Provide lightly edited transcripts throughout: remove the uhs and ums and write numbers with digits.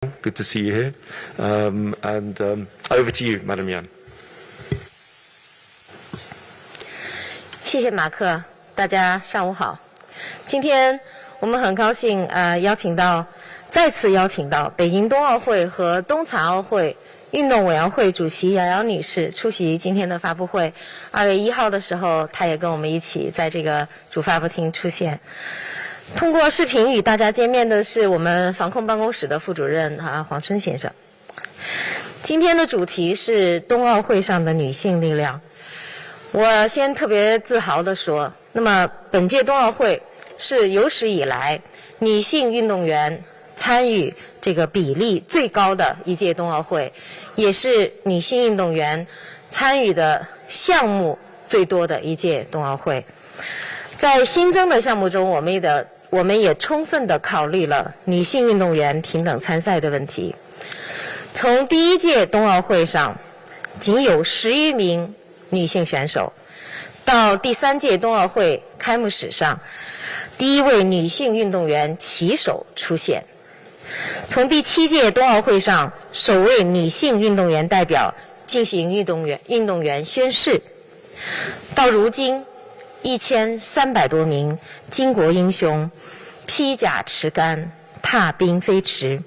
Good to see you here. Over to you, Madam Yan. 谢谢马克，大家上午好。今天我们很高兴再次邀请到北京冬奥会和冬残奥会运动委员会主席姚瑶女士出席今天的发布会。2月1号的时候，她也跟我们一起在这个主发布厅出现。通过视频与大家见面的是我们防控办公室的副主任黄春先生。今天的主题是冬奥会上的女性力量。我先特别自豪地说，那么本届冬奥会是有史以来女性运动员参与这个比例最高的一届冬奥会，也是女性运动员参与的项目最多的一届冬奥会。在新增的项目中，我们也充分地考虑了女性运动员平等参赛的问题。从第1届冬奥会上仅有10余名女性选手，到第3届冬奥会开幕式上，第1位女性运动员旗手出现。从第7届冬奥会上首位女性运动员代表进行运动员宣誓，到如今1300多名巾帼英雄披甲持竿，踏冰飞驰。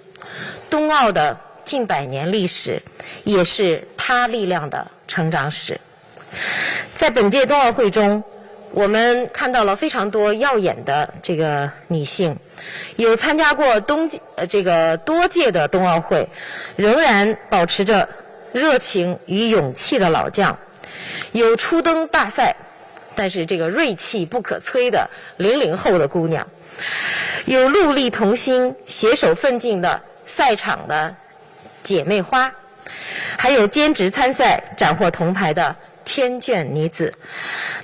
冬奥的近100年历史，也是她力量的成长史。在本届冬奥会中，我们看到了非常多耀眼的这个女性，有参加过多届的冬奥会，仍然保持着热情与勇气的老将，有初登大赛但是这个锐气不可摧的00后的姑娘，有戮力同心携手奋进的赛场的姐妹花，还有兼职参赛斩获铜牌的天眷女子。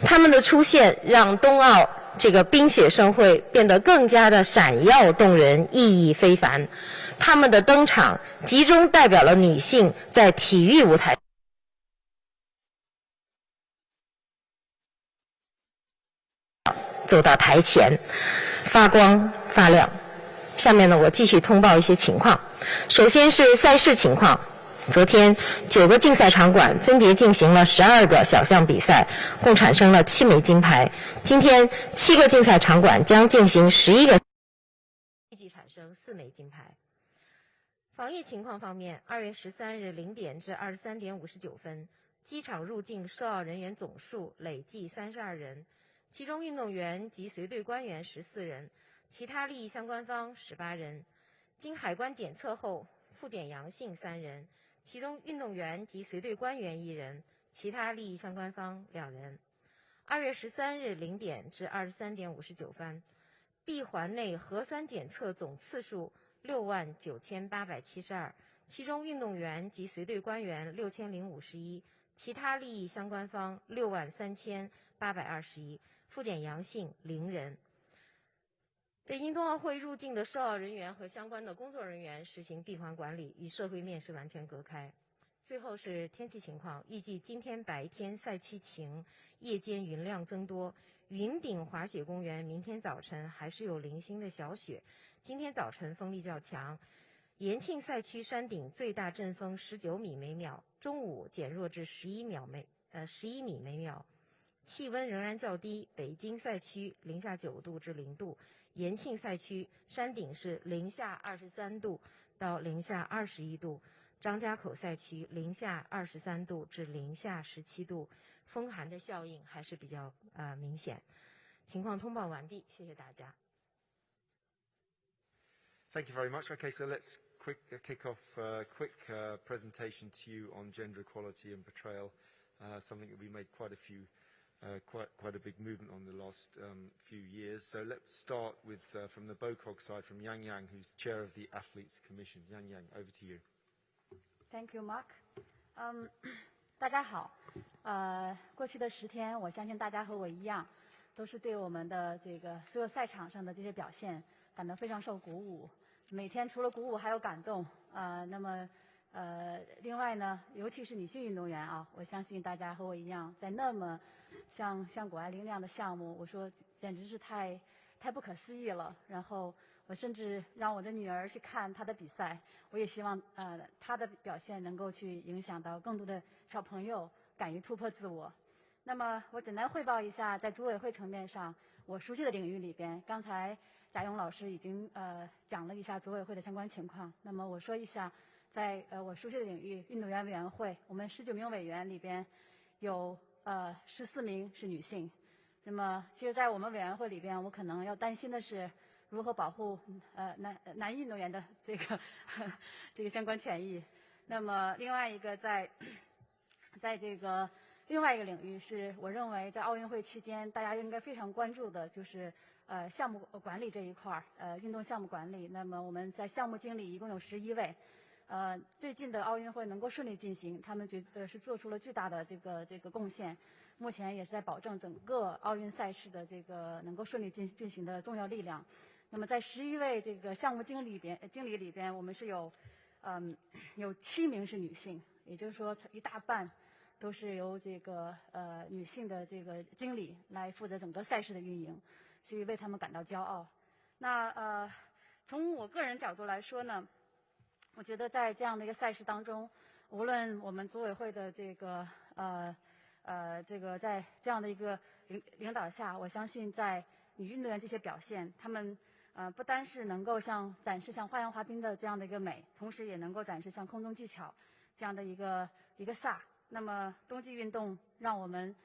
她们的出现让冬奥这个冰雪盛会变得更加的闪耀动人，意义非凡。她们的登场集中代表了女性在体育舞台走到台前，发光发亮。下面呢，我继续通报一些情况。首先是赛事情况。昨天9个竞赛场馆分别进行了12个小项比赛，共产生了7枚金牌。今天7个竞赛场馆将进行11个，预计产生4枚金牌。防疫情况方面，2月13日0点至23点59分，机场入境涉奥人员总数累计32人，其中运动员及随队官员14人，其他利益相关方18人。经海关检测后复检阳性3人，其中运动员及随队官员1人，其他利益相关方2人。2月13日0点至23点59分，闭环内核酸检测总次数69872，其中运动员及随队官员6051，其他利益相关方63821，复检阳性0人。北京冬奥会入境的涉奥人员和相关的工作人员实行闭环管理，与社会面是完全隔开。最后是天气情况，预计今天白天赛区晴，夜间云量增多。云顶滑雪公园明天早晨还是有零星的小雪，今天早晨风力较强。延庆赛区山顶最大阵风19米每秒，中午减弱至11米每秒。气温仍然较低，北京赛区零下9度至0度，延庆赛区山顶是零下23度到零下21度，张家口赛区零下23度至零下17度，风寒的效应还是比较明显。情况通报完毕，谢谢大家。Thank you very much. Okay, so let's kick off a quick presentation to you on gender equality and portrayal, something that we made quite a big movement on the last few years. So let's start with from the BOCOG side, from Yang Yang, who's chair of the Athletes Commission. Yang Yang, over to you. Thank you, Mark. 大家好。过去的10天，我相信大家和我一样，都是对我们的这个所有赛场上的这些表现感到非常受鼓舞。每天除了鼓舞还有感动。那么另外呢，尤其是女性运动员啊，我相信大家和我一样，在那么像谷爱凌那样的项目，我说简直是太不可思议了。然后我甚至让我的女儿去看她的比赛，我也希望她的表现能够去影响到更多的小朋友敢于突破自我。那么我简单汇报一下，在组委会层面上我熟悉的领域里边，刚才贾勇老师已经讲了一下组委会的相关情况。那么我说一下，在我熟悉的领域，运动员委员会，我们19名委员里边有14名是女性。那么其实在我们委员会里边，我可能要担心的是如何保护男运动员的这个相关权益。那么另外一个在这个另外一个领域是我认为在奥运会期间大家应该非常关注的，就是项目管理这一块运动项目管理。那么我们在项目经理一共有11位。最近的奥运会能够顺利进行，他们是做出了巨大的这个贡献。目前也是在保证整个奥运赛事的这个能够顺利进行的重要力量。那么在11位这个项目经理里边，我们是有7名是女性，也就是说一大半都是由这个女性的这个经理来负责整个赛事的运营，所以为他们感到骄傲。那从我个人角度来说呢，我觉得在这样的一个赛事当中，无论我们组委会的这个在这样的一个领导下，我相信在女运动员这些表现，她们不单是能够展示像花样滑冰的这样的一个美，同时也能够展示像空中技巧这样的一个飒。那么冬季运动让我们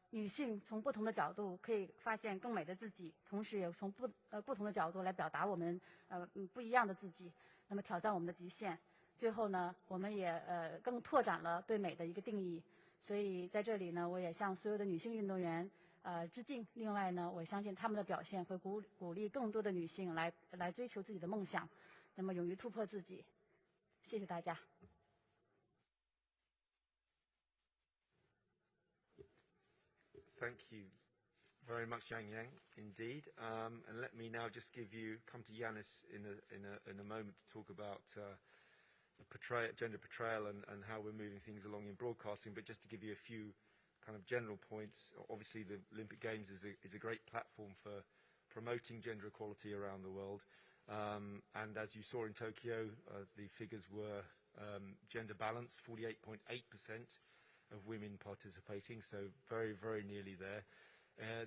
女性从不同的角度可以发现更美的自己，同时也从不同的角度来表达我们不一样的自己，那么挑战我们的极限。最后呢，我们也更拓展了对美的一个定义。所以在这里呢，我也向所有的女性运动员致敬。另外呢，我相信她们的表现会鼓励更多的女性来追求自己的梦想，那么勇于突破自己。谢谢大家。Thank you very much, Yang Yang, indeed. And let me now just come to Yanis in a moment to talk about gender portrayal and how we're moving things along in broadcasting. But just to give you a few kind of general points, obviously the Olympic Games is a great platform for promoting gender equality around the world. And as you saw in Tokyo, the figures were gender balanced, 48.8% of women participating, so very, very nearly there.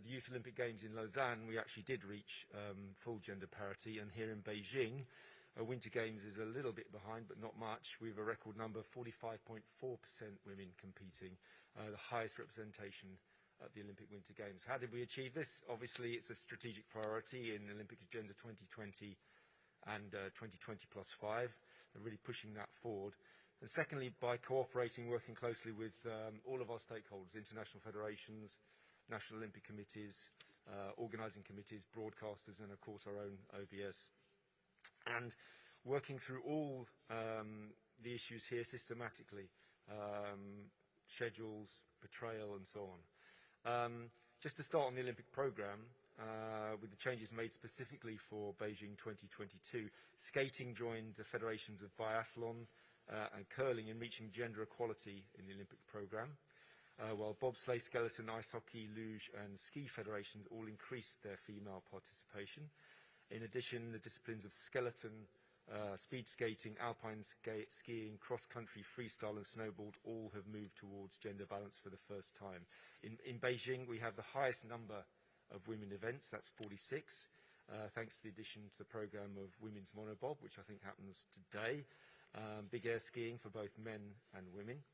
The Youth Olympic Games in Lausanne, we actually did reach full gender parity, and here in Beijing, Winter Games is a little bit behind, but not much. We have a record number, 45.4% women competing, the highest representation at the Olympic Winter Games. How did we achieve this? Obviously, it's a strategic priority in Olympic Agenda 2020 and 2020+5, and really pushing that forward. And secondly, by cooperating, working closely with all of our stakeholders, international federations, national Olympic committees, organising committees, broadcasters, and of course our own OBS. And working through all the issues here systematically, schedules, portrayal, and so on. Just to start on the Olympic programme, with the changes made specifically for Beijing 2022, skating joined the federations of biathlon and curling in reaching gender equality in the Olympic programme, while bobsleigh, skeleton, ice hockey, luge and ski federations all increased their female participation. In addition, the disciplines of skeleton, speed skating, alpine skiing, cross-country, freestyle and snowboard all have moved towards gender balance for the first time. In Beijing, we have the highest number of women events, that's 46, thanks to the addition to the programme of women's monobob, which I think happens today. Big air skiing for both men and women.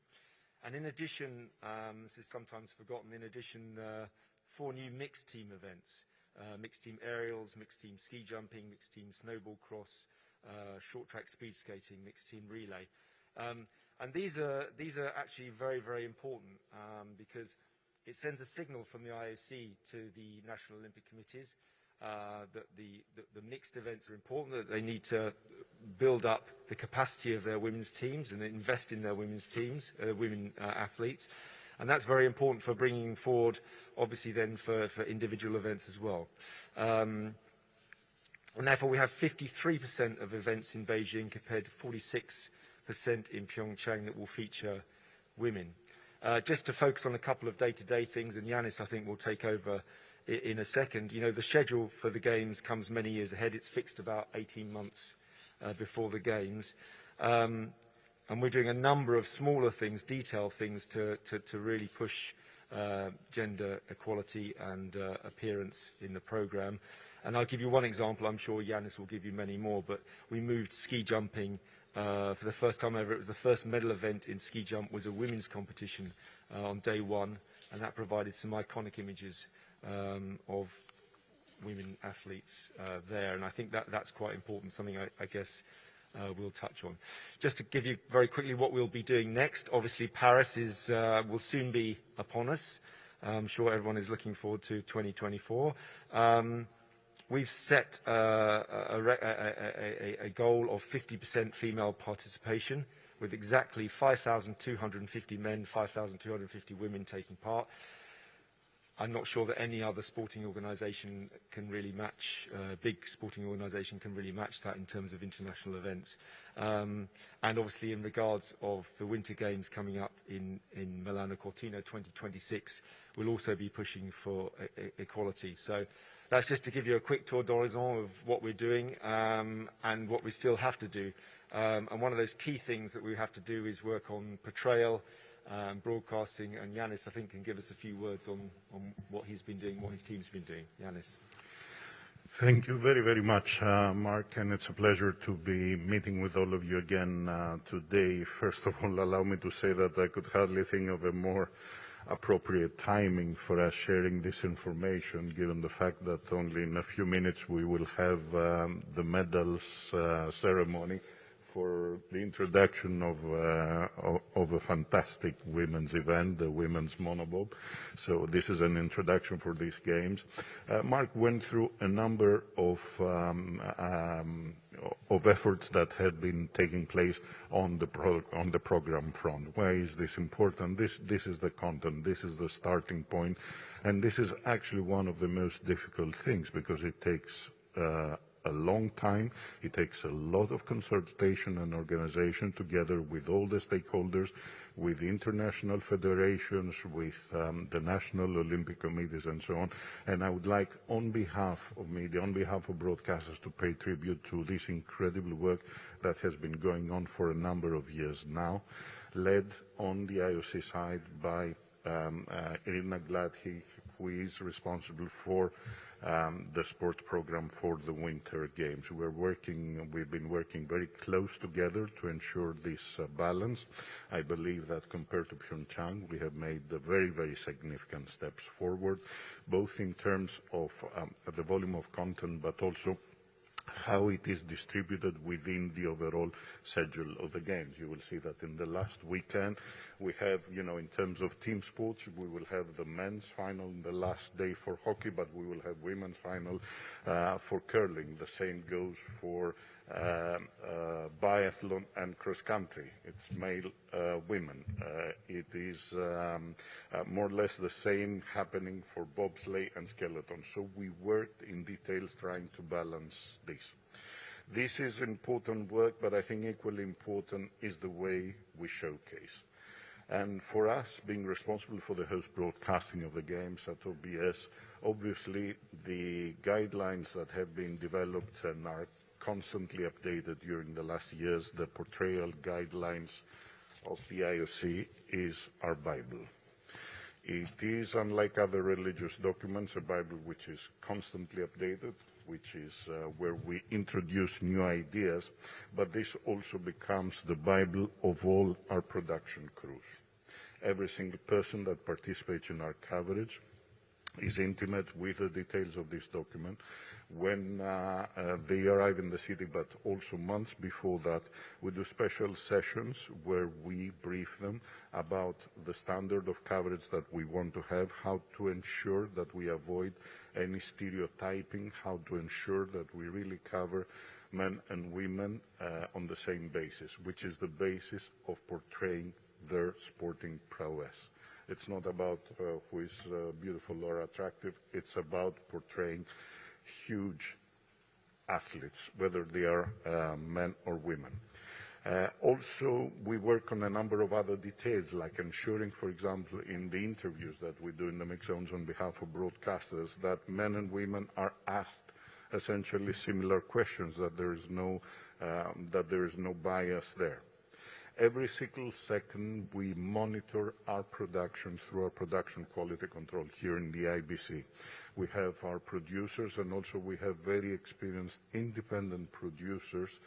And in addition, this is sometimes forgotten, 4 new mixed team events. Mixed team aerials, mixed team ski jumping, mixed team snowboard cross, short track speed skating, mixed team relay. And these are actually very, very important because it sends a signal from the IOC to the National Olympic Committees that the mixed events are important, that they need to build up the capacity of their women's teams and invest in their women's teams, women athletes. And that's very important for bringing forward, obviously then for individual events as well. And therefore we have 53% of events in Beijing compared to 46% in Pyeongchang that will feature women. Just to focus on a couple of day-to-day things, and Yanis, I think, will take over in a second. You know, the schedule for the Games comes many years ahead. It's fixed about 18 months before the Games. And we're doing a number of smaller things, detailed things, to really push gender equality and appearance in the programme. And I'll give you one example. I'm sure Yanis will give you many more, but we moved ski jumping for the first time ever. It was the first medal event in ski jump, was a women's competition on day one, and that provided some iconic images of women athletes there. And I think that's quite important, something I guess we'll touch on. Just to give you very quickly what we'll be doing next. Obviously, Paris will soon be upon us. I'm sure everyone is looking forward to 2024. We've set a goal of 50% female participation, with exactly 5,250 men, 5,250 women taking part. I'm not sure that any other sporting organisation can really match, big sporting organisation can really match that in terms of international events. And obviously in regards of the Winter Games coming up in Milano Cortina 2026, we'll also be pushing for equality. So that's just to give you a quick tour d'horizon of what we're doing and what we still have to do. And one of those key things that we have to do is work on portrayal, broadcasting, and Yanis, I think, can give us a few words on what he's been doing, what his team's been doing. Yanis. Thank you very, very much, Mark, and it's a pleasure to be meeting with all of you again today. First of all, allow me to say that I could hardly think of a more appropriate timing for us sharing this information, given the fact that only in a few minutes we will have the medals ceremony for the introduction of a fantastic women's event, the women's monobob. So this is an introduction for these games. Mark went through a number of efforts that had been taking place on the program front. Why is this important? This is the content. This is the starting point, and this is actually one of the most difficult things, because it takes a long time. It takes a lot of consultation and organization together with all the stakeholders, with international federations, with the national Olympic committees and so on. And I would like, on behalf of media, on behalf of broadcasters, to pay tribute to this incredible work that has been going on for a number of years now, led on the IOC side by Irina Gladhi, who is responsible for the sports program for the Winter Games. We've been working very close together to ensure this balance. I believe that compared to Pyeongchang, we have made very, very significant steps forward, both in terms of the volume of content, but also how it is distributed within the overall schedule of the games. You will see that in the last weekend we have, in terms of team sports, we will have the men's final on the last day for hockey, but we will have women's final for curling. The same goes for biathlon and cross country. It's male, women. It is more or less the same happening for bobsleigh and skeleton. So we worked in details trying to balance this. This is important work, but I think equally important is the way we showcase. And for us, being responsible for the host broadcasting of the games at OBS, obviously the guidelines that have been developed and are constantly updated during the last years, the portrayal guidelines of the IOC is our Bible. It is, unlike other religious documents, a Bible which is constantly updated, which is where we introduce new ideas, but this also becomes the Bible of all our production crews. Every single person that participates in our coverage is intimate with the details of this document. When they arrive in the city, but also months before that, we do special sessions where we brief them about the standard of coverage that we want to have, how to ensure that we avoid any stereotyping, how to ensure that we really cover men and women on the same basis, which is the basis of portraying their sporting prowess. It's not about who is beautiful or attractive. It's about portraying huge athletes, whether they are men or women. Also, we work on a number of other details, like ensuring, for example, in the interviews that we do in the mixed zones on behalf of broadcasters, that men and women are asked essentially similar questions, that there is no bias there. Every single second, we monitor our production through our production quality control here in the IBC. We have our producers, and also we have very experienced independent producers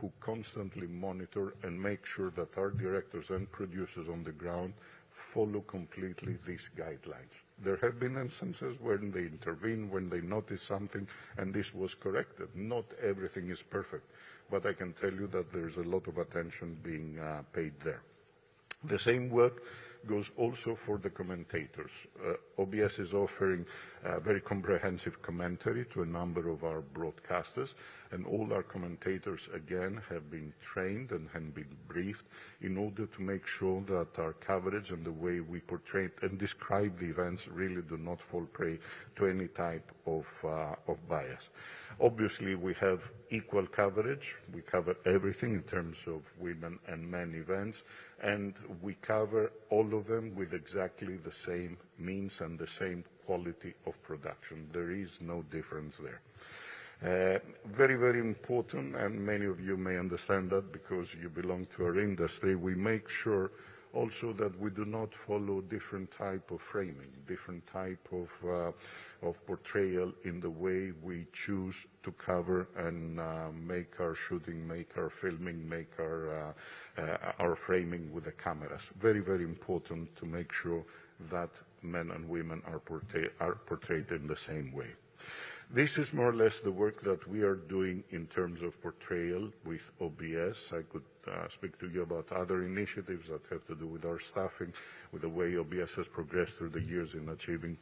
who constantly monitor and make sure that our directors and producers on the ground follow completely these guidelines. There have been instances when they intervene, when they notice something, and this was corrected. Not everything is perfect, but I can tell you that there's a lot of attention being paid there. The same work goes also for the commentators. OBS is offering very comprehensive commentary to a number of our broadcasters, and all our commentators, again, have been trained and have been briefed in order to make sure that our coverage and the way we portray and describe the events really do not fall prey to any type of bias. Obviously, we have equal coverage. We cover everything in terms of women and men events, and we cover all of them with exactly the same means and the same quality of production. There is no difference there. Very, very important, and many of you may understand that because you belong to our industry, we make sure also that we do not follow different type of framing, different type of portrayal in the way we choose to cover and make our shooting, make our filming, make our framing with the cameras. Very, very important to make sure that men and women are portrayed in the same way. This is more or less the work that we are doing in terms of portrayal with OBS. I could speak to you about other initiatives that have to do with our staffing, with the way OBS has progressed through the years in achieving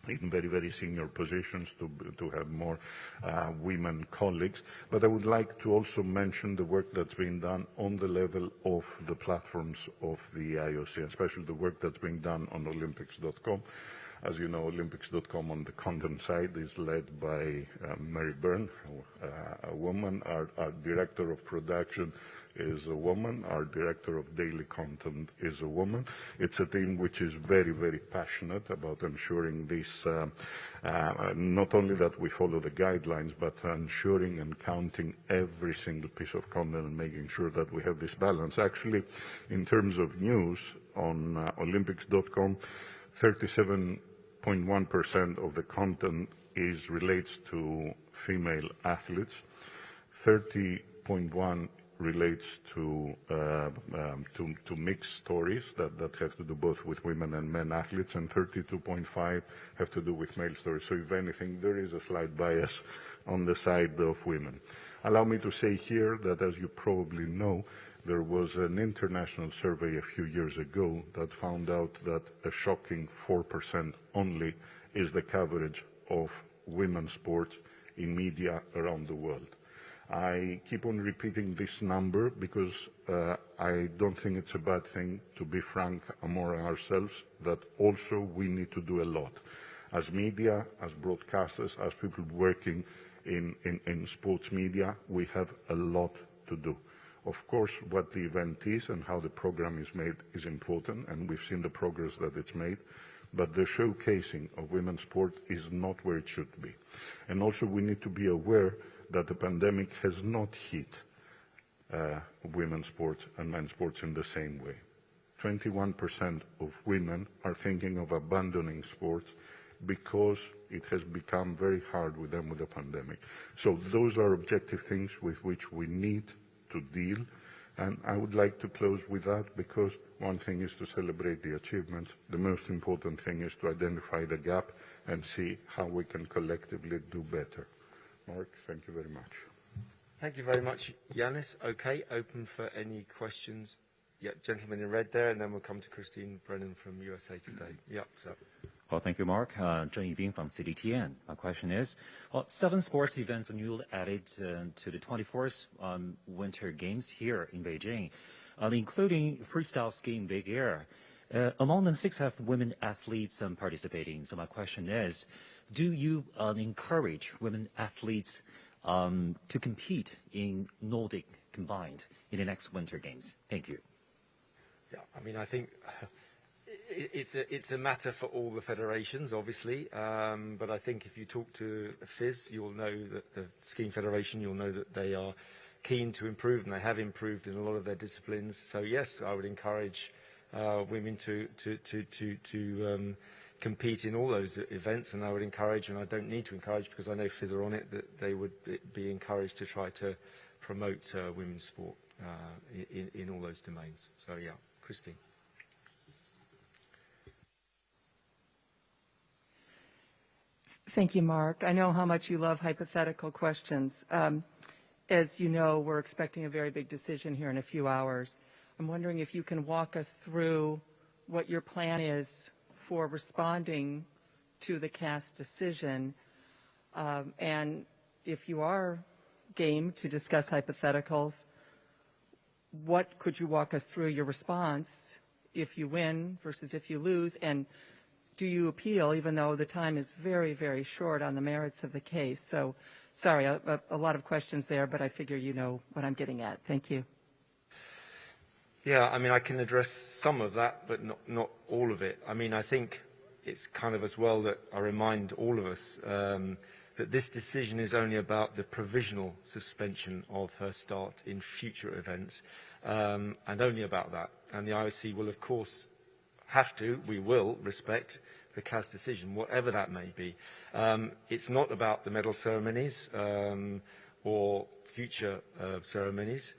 in very, very senior positions to have more women colleagues. But I would like to also mention the work that's being done on the level of the platforms of the IOC, especially the work that's being done on Olympics.com. As you know, Olympics.com on the content side is led by Mary Byrne, a woman. Our director of production is a woman. Our director of daily content is a woman. It's a team which is very, very passionate about ensuring this, not only that we follow the guidelines, but ensuring and counting every single piece of content and making sure that we have this balance. Actually, in terms of news on Olympics.com, 37.1% of the content relates to female athletes, 30.1% relates to mixed stories that have to do both with women and men athletes, and 32.5% have to do with male stories. So if anything, there is a slight bias on the side of women. Allow me to say here that, as you probably know, there was an international survey a few years ago that found out that a shocking 4% only is the coverage of women's sports in media around the world. I keep on repeating this number because I don't think it's a bad thing, to be frank among ourselves, that also we need to do a lot. As media, as broadcasters, as people working in sports media, we have a lot to do. Of course, what the event is and how the program is made is important, and we've seen the progress that it's made, but the showcasing of women's sport is not where it should be. And also we need to be aware that the pandemic has not hit women's sports and men's sports in the same way. 21% of women are thinking of abandoning sports because it has become very hard with them with the pandemic. So those are objective things with which we need to deal, and I would like to close with that, because one thing is to celebrate the achievements. The most important thing is to identify the gap and see how we can collectively do better. Mark, thank you very much. Thank you very much, Yanis. Okay, open for any questions. Yeah, gentleman in red there, and then we'll come to Christine Brennan from USA Today. Yeah, so. Well, thank you, Mark. Zheng Yibing from CDTN. My question is, 7 sports events are newly added to the 24th Winter Games here in Beijing, including freestyle skiing big air. Among them, 6 have women athletes participating. So my question is, do you encourage women athletes to compete in Nordic combined in the next Winter Games? Thank you. Yeah, I mean, I think it's a matter for all the federations, obviously. But I think if you talk to FIS, you'll know that the Skiing Federation, you'll know that they are keen to improve, and they have improved in a lot of their disciplines. So yes, I would encourage women to compete in all those events, and I would encourage, and I don't need to encourage because I know FIS are on it, that they would be encouraged to try to promote women's sport in all those domains. So yeah, Christine. Thank you, Mark. I know how much you love hypothetical questions. As you know, we're expecting a very big decision here in a few hours. I'm wondering if you can walk us through what your plan is for responding to the CAS decision, and if you are game to discuss hypotheticals, what could you walk us through your response if you win versus if you lose, and do you appeal, even though the time is very, very short on the merits of the case? So, sorry, a lot of questions there, but I figure you know what I'm getting at. Thank you. Yeah, I mean, I can address some of that, but not all of it. I mean, I think it's kind of as well that I remind all of us that this decision is only about the provisional suspension of her start in future events, and only about that. And the IOC will, of course, we will respect the CAS decision, whatever that may be. It's not about the medal ceremonies or future ceremonies.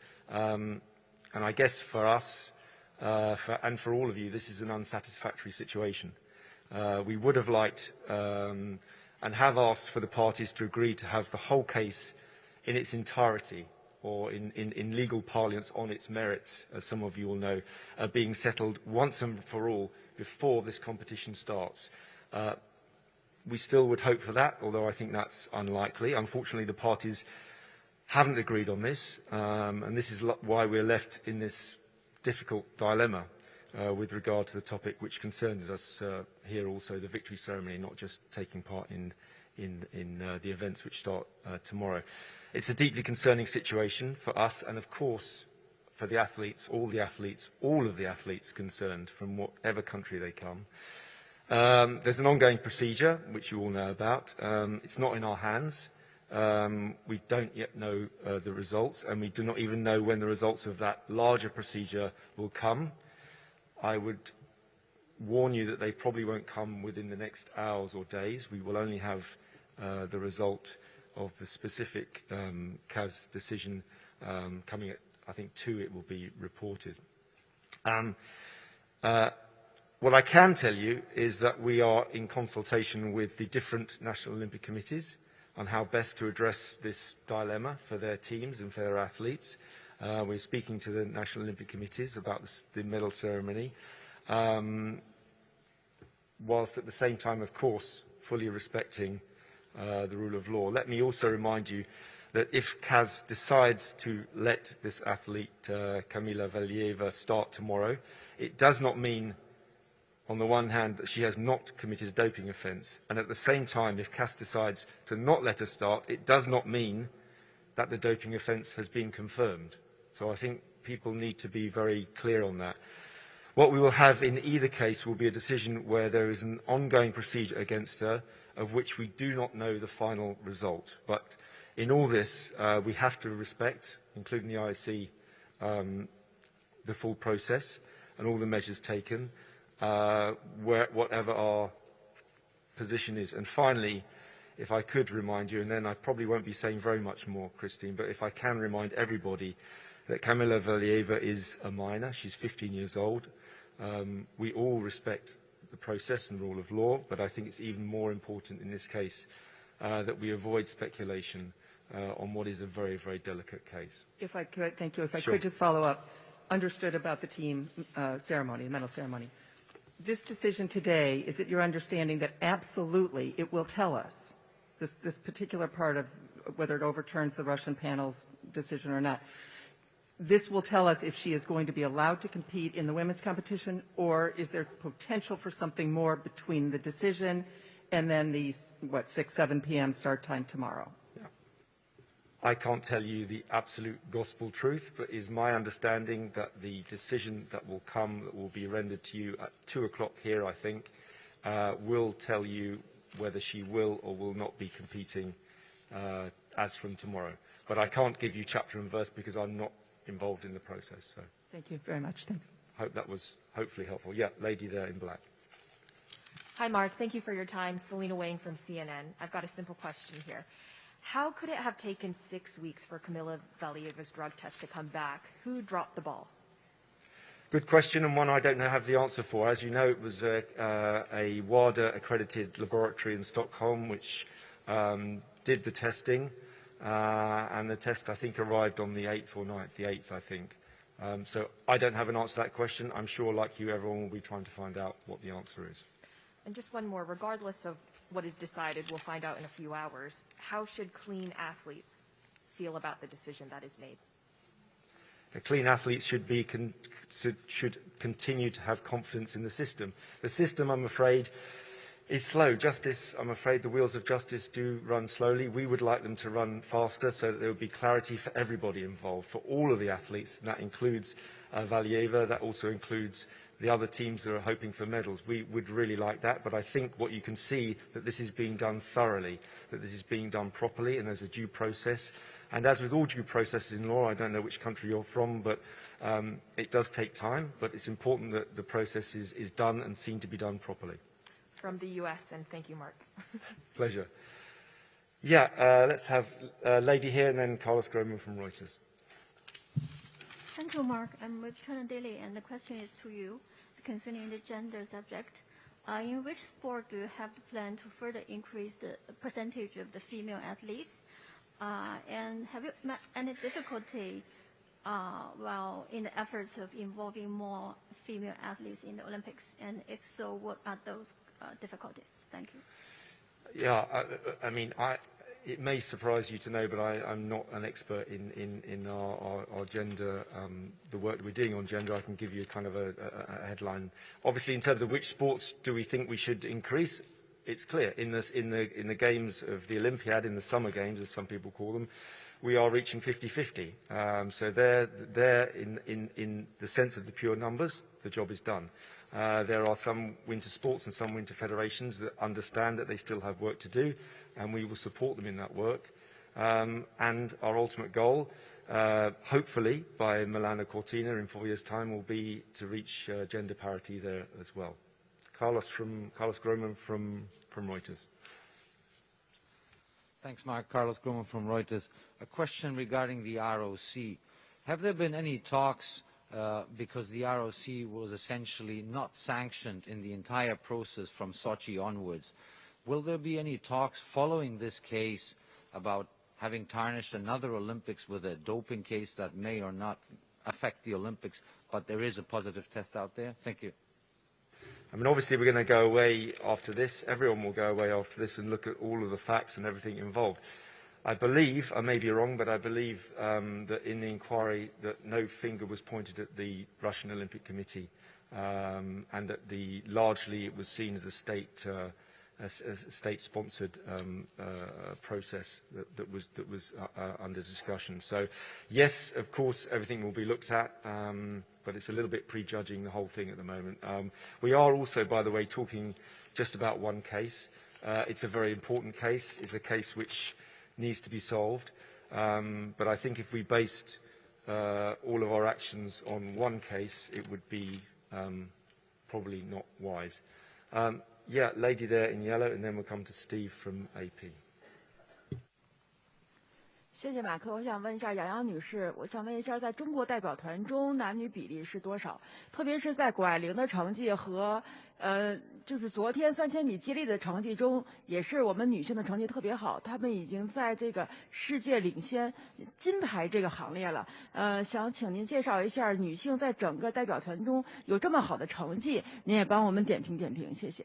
And I guess for us, and for all of you, this is an unsatisfactory situation. We would have liked and have asked for the parties to agree to have the whole case in its entirety, or in legal parlance on its merits, as some of you will know, being settled once and for all before this competition starts. We still would hope for that, although I think that's unlikely. Unfortunately, the parties haven't agreed on this, and this is why we're left in this difficult dilemma with regard to the topic which concerns us here, also the victory ceremony, not just taking part in the events which start tomorrow. It's a deeply concerning situation for us, and of course for the athletes, all of the athletes concerned, from whatever country they come. There's an ongoing procedure which you all know about. It's not in our hands. We don't yet know the results, and we do not even know when the results of that larger procedure will come. I would warn you that they probably won't come within the next hours or days. We will only have the result of the specific CAS decision coming at, I think, 2 it will be reported. What I can tell you is that we are in consultation with the different National Olympic Committees on how best to address this dilemma for their teams and for their athletes. We're speaking to the National Olympic Committees about the medal ceremony, whilst at the same time, of course, fully respecting the rule of law. Let me also remind you that if CAS decides to let this athlete, Kamila Valieva, start tomorrow, it does not mean, on the one hand, that she has not committed a doping offence, and at the same time, if CAS decides to not let her start, it does not mean that the doping offence has been confirmed. So I think people need to be very clear on that. What we will have in either case will be a decision where there is an ongoing procedure against her, of which we do not know the final result. But in all this, we have to respect, including the IOC, the full process and all the measures taken, whatever our position is. And finally, if I could remind you, and then I probably won't be saying very much more, Christine, but if I can remind everybody that Kamila Valieva is a minor. She's 15 years old. We all respect the process and rule of law, but I think it's even more important in this case that we avoid speculation on what is a very, very delicate case. If I could, thank you. If I Sure. could just follow up, understood about the team ceremony, the medal ceremony. This decision today, is it your understanding that absolutely it will tell us, this particular part of whether it overturns the Russian panel's decision or not, this will tell us if she is going to be allowed to compete in the women's competition, or is there potential for something more between the decision and then the, 6, 7 p.m. start time tomorrow? I can't tell you the absolute gospel truth, but is my understanding that the decision that will come, that will be rendered to you at 2 o'clock here, I think, will tell you whether she will or will not be competing as from tomorrow. But I can't give you chapter and verse because I'm not involved in the process. So Thank you very much. Thanks. hope that was hopefully helpful. Yeah, lady there in black. Hi, Mark. Thank you for your time. Selena Wang from CNN. I've got a simple question here. How could it have taken 6 weeks for Kamila Valieva's drug test to come back? Who dropped the ball? Good question, and one I don't have the answer for. As you know, it was a WADA-accredited laboratory in Stockholm which did the testing, and the test, I think, arrived on the 8th or 9th, the 8th, I think. So I don't have an answer to that question. I'm sure, like you, everyone will be trying to find out what the answer is. And just one more. Regardless of what is decided, we'll find out in a few hours. How should clean athletes feel about the decision that is made? The clean athletes should continue to have confidence in the system. The system, I'm afraid, is slow. Justice, I'm afraid the wheels of justice do run slowly. We would like them to run faster so that there would be clarity for everybody involved, for all of the athletes. And that includes Valieva. That also includes the other teams that are hoping for medals. We would really like that, but I think what you can see that this is being done thoroughly, that this is being done properly, and there's a due process. And as with all due processes in law, I don't know which country you're from, but it does take time, but it's important that the process is done and seen to be done properly. From the U.S., and thank you, Mark. Pleasure. Yeah, let's have a lady here and then Carlos Groman from Reuters. Thank you, Mark. I'm with China Daily, and the question is to you. It's concerning the gender subject. In which sport do you have the plan to further increase the percentage of the female athletes? And have you met any difficulty while in the efforts of involving more female athletes in the Olympics? And if so, what are those difficulties? Thank you. Yeah, I mean, it may surprise you to know, but I'm not an expert in our gender, the work that we're doing on gender. I can give you kind of a headline. Obviously, in terms of which sports do we think we should increase, it's clear. In the games of the Olympiad, in the summer games, as some people call them, we are reaching 50-50. So they're in the sense of the pure numbers, the job is done. There are some winter sports and some winter federations that understand that they still have work to do, and we will support them in that work. And our ultimate goal, hopefully by Milano Cortina in 4 years' time, will be to reach gender parity there as well. Carlos Groman from Reuters. Thanks, Mark. Carlos Groman from Reuters. A question regarding the ROC. Have there been any talks, because the ROC was essentially not sanctioned in the entire process from Sochi onwards, will there be any talks following this case about having tarnished another Olympics with a doping case that may or not affect the Olympics, but there is a positive test out there? Thank you. I mean, obviously, we're going to go away after this. Everyone will go away after this and look at all of the facts and everything involved. I believe, I may be wrong, but I believe that in the inquiry that no finger was pointed at the Russian Olympic Committee, and that largely it was seen as a state-sponsored process that was under discussion. So, yes, of course, everything will be looked at, but it's a little bit prejudging the whole thing at the moment. We are also, by the way, talking just about one case. It's a very important case. It's a case which needs to be solved. But I think if we based all of our actions on one case, it would be probably not wise. Yeah, lady there in yellow, and then we'll come to Steve from AP. 谢谢马克，我想问一下杨洋女士，我想问一下，在中国代表团中男女比例是多少？特别是在谷爱凌的成绩和就是昨天3000米接力的成绩中，也是我们女性的成绩特别好，她们已经在这个世界领先金牌这个行列了。想请您介绍一下女性在整个代表团中有这么好的成绩，您也帮我们点评点评，谢谢。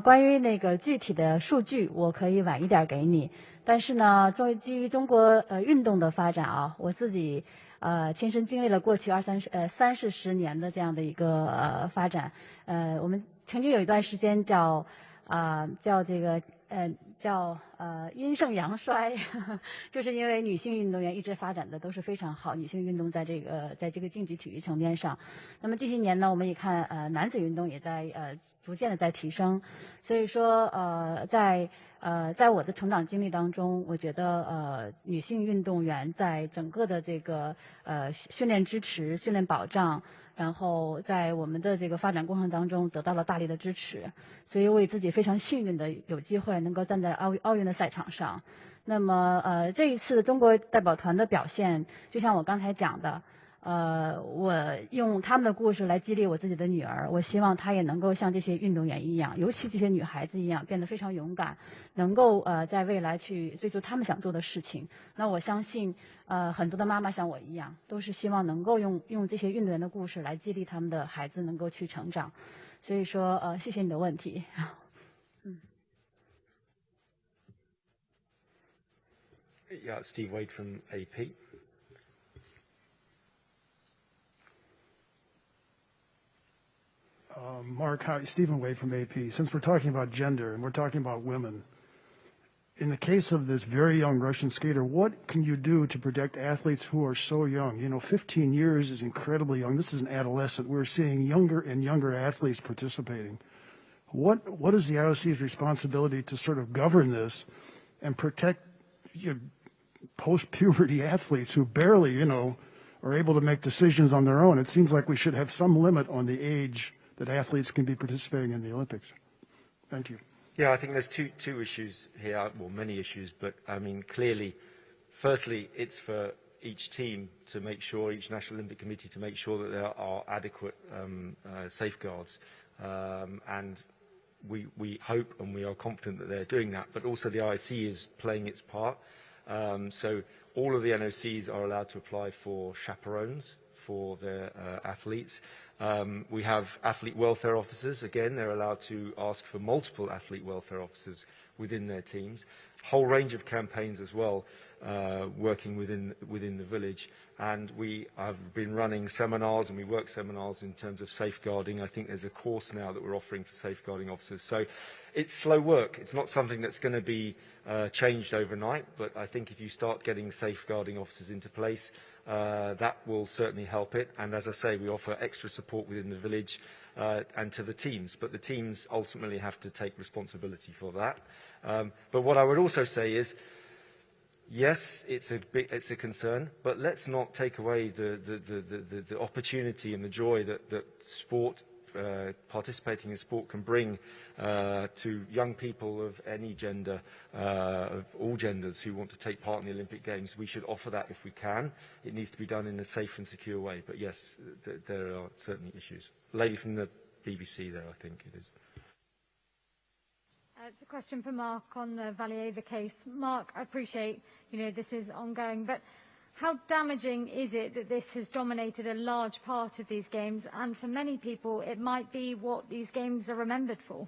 关于那个具体的数据，我可以晚一点给你。但是呢，基于中国运动的发展啊，我自己亲身经历了过去30-40年的这样的一个发展。我们曾经有一段时间叫阴盛阳衰，就是因为女性运动员一直发展的都是非常好，女性运动在这个竞技体育层面上。那么这些年呢，我们也看男子运动也在逐渐的在提升，所以说在我的成长经历当中，我觉得女性运动员在整个的这个训练支持、训练保障。然后在我们的这个发展过程当中得到了大力的支持，所以我也自己非常幸运的有机会能够站在奥运的赛场上。那么这一次中国代表团的表现，就像我刚才讲的，我用他们的故事来激励我自己的女儿，我希望她也能够像这些运动员一样，尤其这些女孩子一样，变得非常勇敢，能够在未来去追求他们想做的事情。那我相信。很多的妈妈像我一样，都是希望能够用这些运动员的故事来激励他们的孩子能够去成长。所以说，谢谢你的问题。Yeah, Steve Wade from AP. Mark, hi, Stephen Wade from AP. Since we're talking about gender and we're talking about women, in the case of this very young Russian skater, what can you do to protect athletes who are so young? You know, 15 years is incredibly young. This is an adolescent. We're seeing younger and younger athletes participating. What is the IOC's responsibility to sort of govern this and protect post-puberty athletes who barely, are able to make decisions on their own? It seems like we should have some limit on the age that athletes can be participating in the Olympics. Thank you. Yeah, I think there's two issues here, well, many issues, but I mean, clearly, firstly, it's for each team to make sure, each National Olympic Committee to make sure that there are adequate safeguards, and we hope and we are confident that they're doing that, but also the IOC is playing its part. So all of the NOCs are allowed to apply for chaperones for their athletes. We have athlete welfare officers. Again, they're allowed to ask for multiple athlete welfare officers within their teams. Whole range of campaigns as well, working within the village. And we have been running seminars, and we work seminars in terms of safeguarding. I think there's a course now that we're offering for safeguarding officers. So it's slow work. It's not something that's going to be changed overnight, but I think if you start getting safeguarding officers into place, that will certainly help it. And as I say, we offer extra support within the village and to the teams, but the teams ultimately have to take responsibility for that. But what I would also say is, yes, it's a concern, but let's not take away the opportunity and the joy that sport, participating in sport can bring to young people of any gender, of all genders who want to take part in the Olympic Games. We should offer that if we can. It needs to be done in a safe and secure way. But yes, there are certainly issues. Lady from the BBC there, I think it is. It's a question for Mark on the Valieva case. Mark, I appreciate, this is ongoing, but how damaging is it that this has dominated a large part of these games, and for many people it might be what these games are remembered for?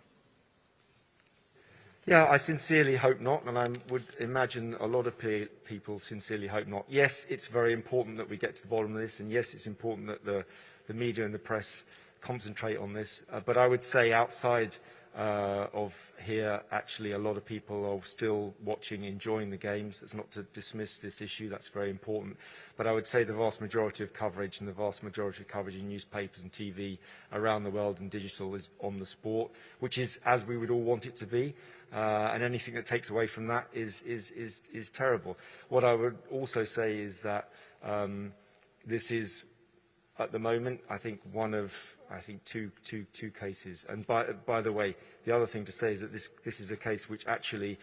Yeah, I sincerely hope not, and I would imagine a lot of people sincerely hope not. Yes, it's very important that we get to the bottom of this, and yes, it's important that the media and the press concentrate on this, but I would say outside of here, actually, a lot of people are still watching, enjoying the games. That's not to dismiss this issue, that's very important. But I would say the vast majority of coverage and the vast majority of coverage in newspapers and TV around the world and digital is on the sport, which is as we would all want it to be. And anything that takes away from that is terrible. What I would also say is that this is, at the moment, I think one of two cases. And by the way, the other thing to say is that this is a case which actually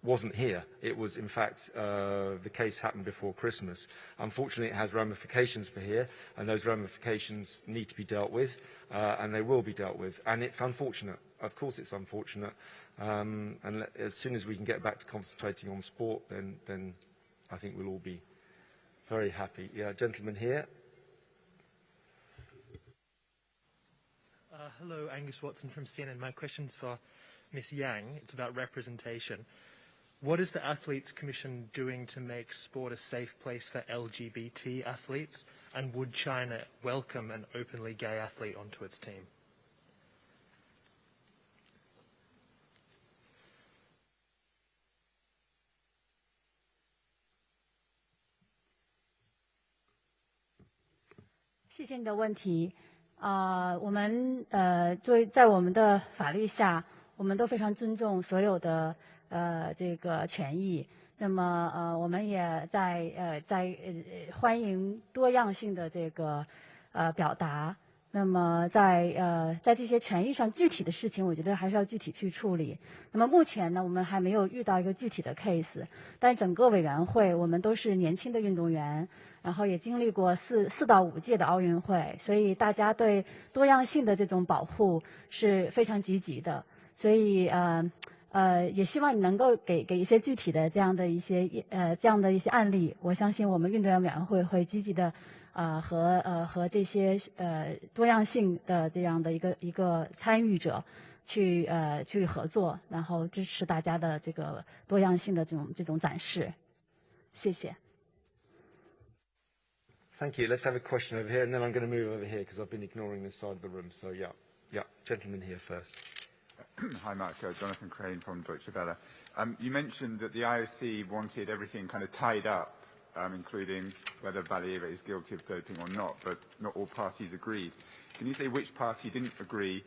wasn't here. It was, in fact, the case happened before Christmas. Unfortunately, it has ramifications for here, and those ramifications need to be dealt with, and they will be dealt with. And it's unfortunate. Of course, it's unfortunate. And as soon as we can get back to concentrating on sport, then I think we'll all be very happy. Yeah, gentleman here. Hello, Angus Watson from CNN. My question's for Ms. Yang. It's about representation. What is the Athletes Commission doing to make sport a safe place for LGBT athletes? And would China welcome an openly gay athlete onto its team? 谢谢你的问题。我们在我们的法律下，我们都非常尊重所有的这个权益。那么我们也在欢迎多样性的这个表达。那么在这些权益上，具体的事情我觉得还是要具体去处理。那么目前呢，我们还没有遇到一个具体的 case， 但整个委员会我们都是年轻的运动员，然后也经历过4到5届的奥运会，所以大家对多样性的这种保护是非常积极的。所以也希望你能够给一些具体的这样的一些案例，我相信我们运动员委员会会积极的和这些多样性的这样的一个参与者去合作，然后支持大家的这个多样性的这种展示。谢谢。Thank you. Let's have a question over here, and then I'm going to move over here because I've been ignoring this side of the room. So yeah, gentleman here first. Hi, Mark. Jonathan Crane from Deutsche Welle. You mentioned that the IOC wanted everything kind of tied up, including whether Valieva is guilty of doping or not, but not all parties agreed. Can you say which party didn't agree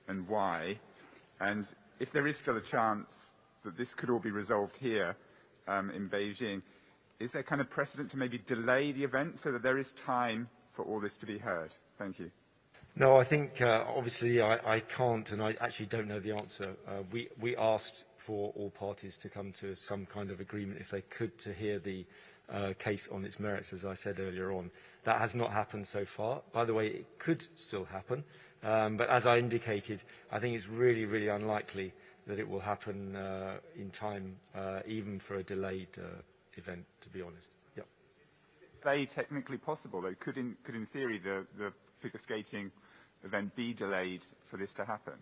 and why? And if there is still a chance that this could all be resolved here in Beijing, is there kind of precedent to maybe delay the event so that there is time for all this to be heard? Thank you. No, I think obviously I can't, and I actually don't know the answer. We asked for all parties to come to some kind of agreement if they could to hear the case on its merits, as I said earlier on. That has not happened so far. By the way, it could still happen, but as I indicated, I think it's really, really unlikely that it will happen in time, even for a delayed event, to be honest. Yep. They technically possible, though. Could in theory the figure skating event be delayed for this to happen?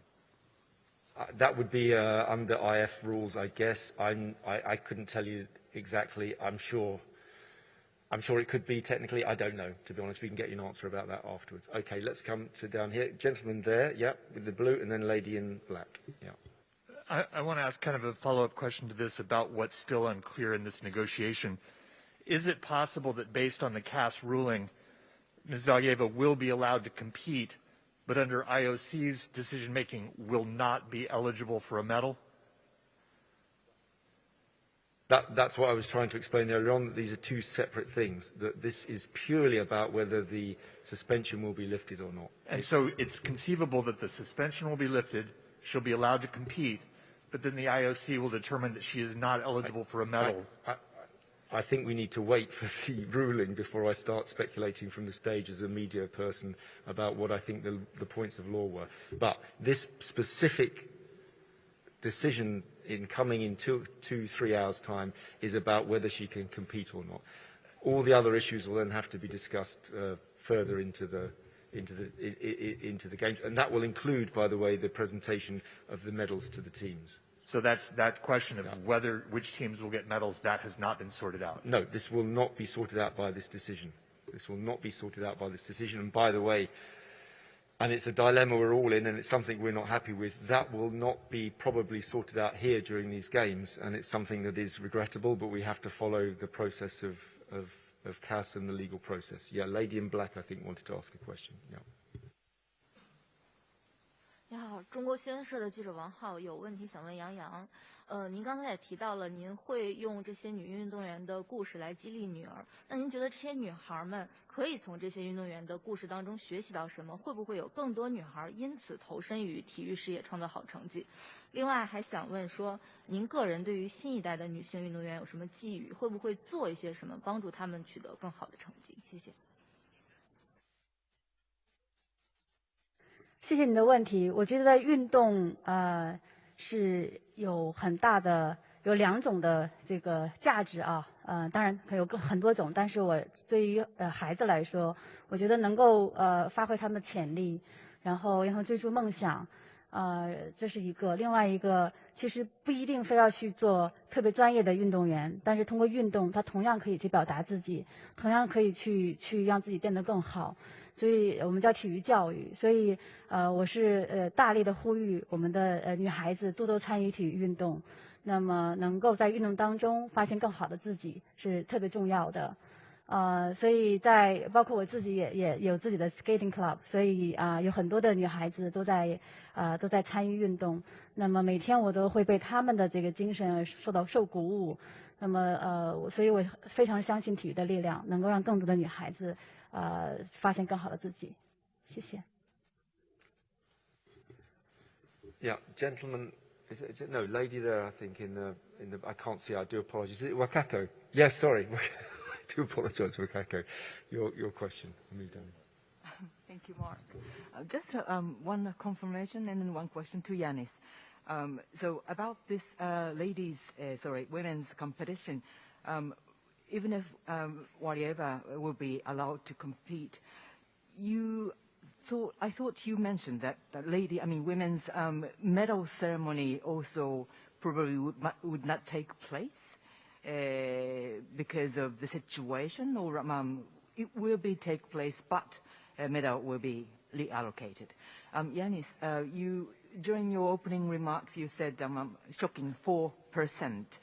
That would be under IF rules, I guess. I couldn't tell you exactly. I'm sure it could be technically. I don't know, to be honest. We can get you an answer about that afterwards. Okay, let's come to down here. Gentleman there, yeah, with the blue, and then lady in black. Yeah. I want to ask kind of a follow-up question to this about what's still unclear in this negotiation. Is it possible that based on the CAS ruling, Ms. Valieva will be allowed to compete, but under IOC's decision-making will not be eligible for a medal? That's what I was trying to explain earlier on, that these are two separate things, that this is purely about whether the suspension will be lifted or not. And so it's conceivable that the suspension will be lifted, she'll be allowed to compete, but then the IOC will determine that she is not eligible for a medal. I think we need to wait for the ruling before I start speculating from the stage as a media person about what I think the points of law were. But this specific decision in coming in 2-3 hours' time is about whether she can compete or not. All the other issues will then have to be discussed further into the games, and that will include, by the way, the presentation of the medals to the teams. So that's that question of which teams will get medals, that has not been sorted out. No, this will not be sorted out by this decision. This will not be sorted out by this decision. And by the way, and it's a dilemma we're all in, and it's something we're not happy with, that will not be probably sorted out here during these games, and it's something that is regrettable, but we have to follow the process of CAS and the legal process. Yeah, lady in black, I think, wanted to ask a question. Yeah. 你好，中国新闻社的记者王浩有问题想问杨洋。您刚才也提到了，您会用这些女运动员的故事来激励女儿。那您觉得这些女孩们可以从这些运动员的故事当中学习到什么？会不会有更多女孩因此投身于体育事业，创造好成绩？另外还想问说，您个人对于新一代的女性运动员有什么寄语？会不会做一些什么帮助她们取得更好的成绩？谢谢。谢谢你的问题。我觉得运动是有很大的有2种的这个价值啊，当然还有很多种，但是我对于孩子来说，我觉得能够发挥他们的潜力，然后让他们追逐梦想，这是一个。另外一个，其实不一定非要去做特别专业的运动员，但是通过运动，他同样可以去表达自己，同样可以去让自己变得更好。所以我们叫体育教育。所以我是大力的呼吁我们的女孩子多多参与体育运动，那么能够在运动当中发现更好的自己是特别重要的。所以包括我自己也有自己的 skating club， 所以有很多的女孩子都在参与运动。那么每天我都会被她们的这个精神受鼓舞。那么所以我非常相信体育的力量，能够让更多的女孩子发现更好的自己。谢谢。Yeah, gentlemen, is it no lady there? I think in the I can't see. I do apologise. Is it Wakako? Yes, sorry. I do apologise, Wakako. Your question. Thank you, Mark. Just one confirmation and then one question to Yanis. So about this women's competition, even if Valieva will be allowed to compete, I thought you mentioned that women's medal ceremony also probably would not take place because of the situation, or it will take place, but a medal will be reallocated. Yanis, during your opening remarks, you said shocking 4%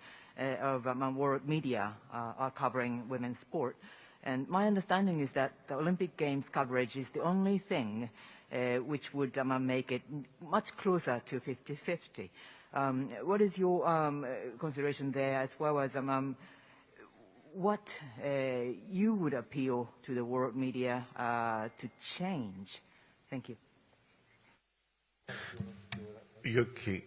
of world media are covering women's sport. And my understanding is that the Olympic Games coverage is the only thing which would make it much closer to 50-50. What is your consideration there, as well as what you would appeal to the world media to change? Thank you. Yuki,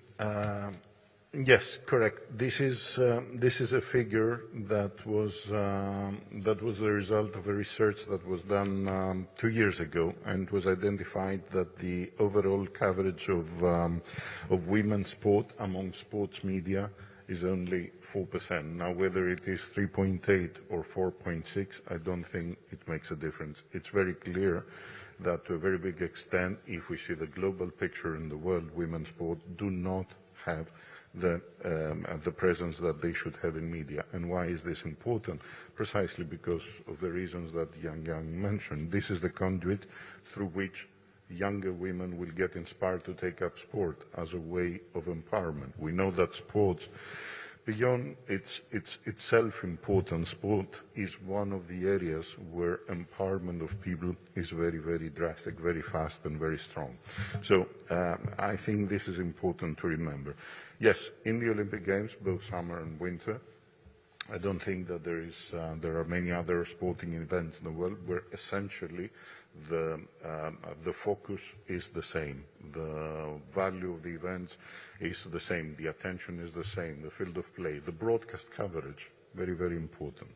yes, correct. This is a figure that was the result of a research that was done 2 years ago, and was identified that the overall coverage of women's sport among sports media is only 4%. Now, whether it is 3.8 or 4.6, I don't think it makes a difference. It's very clear that to a very big extent, if we see the global picture in the world, women's sport do not have the presence that they should have in media. And why is this important? Precisely because of the reasons that Yang mentioned. This is the conduit through which younger women will get inspired to take up sport as a way of empowerment. We know that sports, beyond its self-importance, sport is one of the areas where empowerment of people is very, very drastic, very fast and very strong. So I think this is important to remember. Yes, in the Olympic Games, both summer and winter, I don't think that there are many other sporting events in the world where essentially the focus is the same. The value of the events is the same. The attention is the same. The field of play, the broadcast coverage, very, very important.